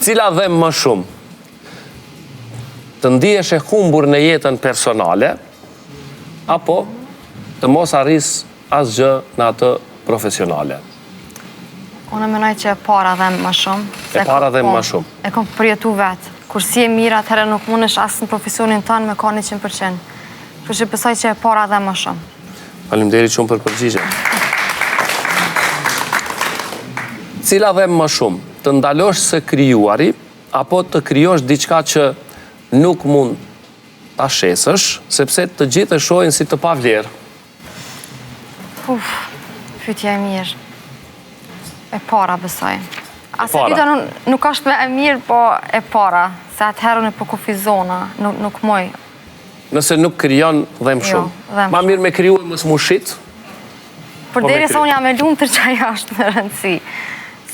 Cila dhe më shumë? Të ndihesh e humbur në jetën personale, apo të mos arris asgjë në atë profesionale? Unë menoj që e para dhe më shumë. E para dhe më shumë. E kom përjetu vetë. Kur si e mirë, atëherë nuk mundesh asë në profesionin tënë me ka 100%. Kështu që besoj që e para dhe më shumë. Faleminderit shumë për përgjigje. Cila dhe më shumë? Të ndalosh së krijuari, apo të krijosh diçka që nuk mund ta shesësh, sepse të gjithë e shohin si të pavlerë? Pyetja e mirë. E para besoj. Ase para. dyta nuk është me e mirë, po e para. Se atëherë në po kufizona, nuk moj. Nëse nuk krijon dhem shumë. dhem Ma mirë me kriju e mos mushit. Për deri sa unë jam e lumë tërë që ajo është në rëndësi.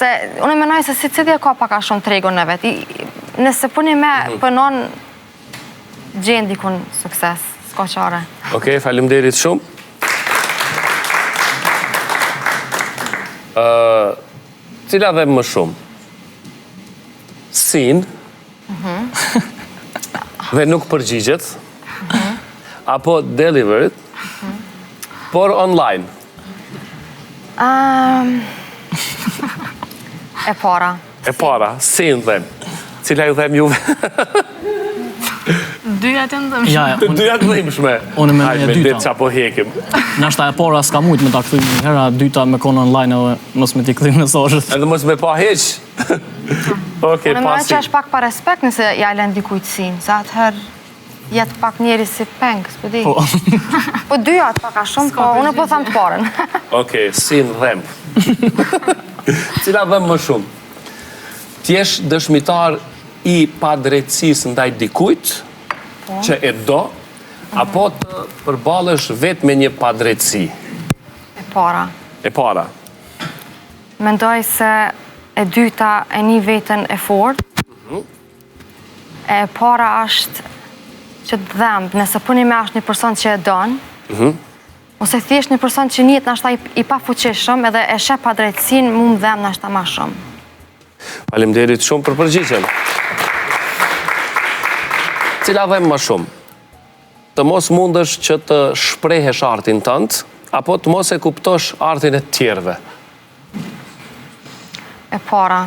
Se unë menoj se si cilë ka paka shumë tregon në vetë. Nëse puni me pënon gjenë dikun sukses, s'ka qare. Okej, faleminderit shumë. Cila dhe më shumë? Sin, dhe nuk përgjigjet, apo delivered, por online? E para. E para, sin dhem. Cila ju dhem juve? Dyja të ndëmshme. Dyja të dhimshme. Unë me Hajde, e me dyta. ditë qa po hekim. Nashta e para s'ka mujt me ta kthy një hera, dyta me konë online edhe mos me t'i kthy mesazhet. Edhe mos me pa heq. Okej, Unë menoj pasi. që është pak pa respekt nëse ja len dikujt sin. Se atëherë jetë pak njeri si peng, s'po di. Po dyja të paka shumë, po unë po tham të parën. Okej, sin dhem. Cila dhem më shumë? T'jesh dëshmitar i padrejtësisë ndaj dikujt, që e do, apo të përballesh vetë me një padrejtësi? E para. E para. Mendoj se e dyta e një vetën e fort. E para është që të dhemë, nëse puni me është një person që e donë, ose thjesht një person që njët nashta i pa fuqishëm edhe e shep pa drejtësin, mu më dhemë nashta ma shumë. Faleminderit shumë për përgjigjen. Cila dhem më shumë? Të mos mundesh që të shprehesh artin tënd, apo të mos e kuptosh artin e tjerëve? E para,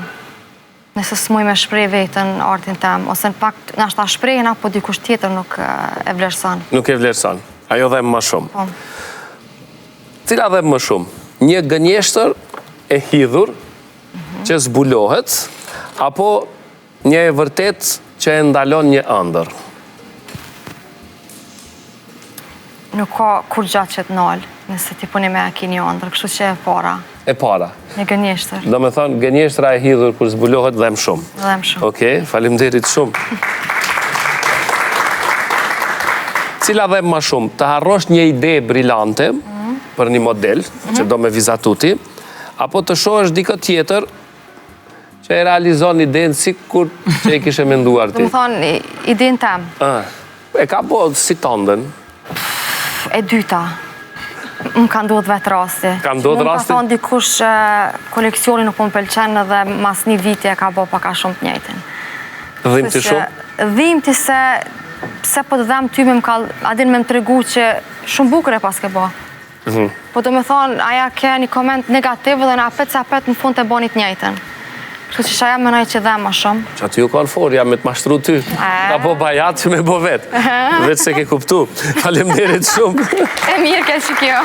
nëse s'muj me shprej vetën artin tem, ose në pak nashta shprejhen, apo dikush tjetër nuk e vlerëson. Nuk e vlerëson. Ajo dhem më shumë. Po. Cila dhem më shumë? Një gënjeshtër e hidhur që zbulohet, apo një e vërtet që e ndalon një ëndër? Nuk ka kur gjatë që të nalë, nëse ti puni me e ki një ëndër, kështu që e para. E para. Një gënjeshtër. Do me thonë, gënjeshtra e hidhur kur zbulohet dhem shumë. Dhem shumë. Okej, faleminderit shumë. Cila dhem më shumë? Të harrosh një ide brillante për një model që do me vizatuti, apo të shohësh dikë tjetër që e realizon idenë si kur që e kishe menduar Do ti? më thonë, idin tem, E ka po si tëndën? e dyta, më ka ndodhë vetë rasti. Ka ndodhë rasti? Më ka thonë dikush koleksioni nuk po më pëlqen edhe mas një viti e ka bo paka shumë të njëjtin. Dhim të shumë? Dhimti se pse po të dhem ty me më ka, adin me më të regu që shumë bukër e pas ke bo. Po do me thonë, aja ke një koment negativ dhe në apet se apet në fund të bonit njëjten. Kështu që shaja menoj që dhe ma shumë. Që aty ju kanë forja me të mashtru ty. Ka po bajat që me bo vetë. Vetë se ke kuptu. Faleminderit shumë. E mirë ke që kjo.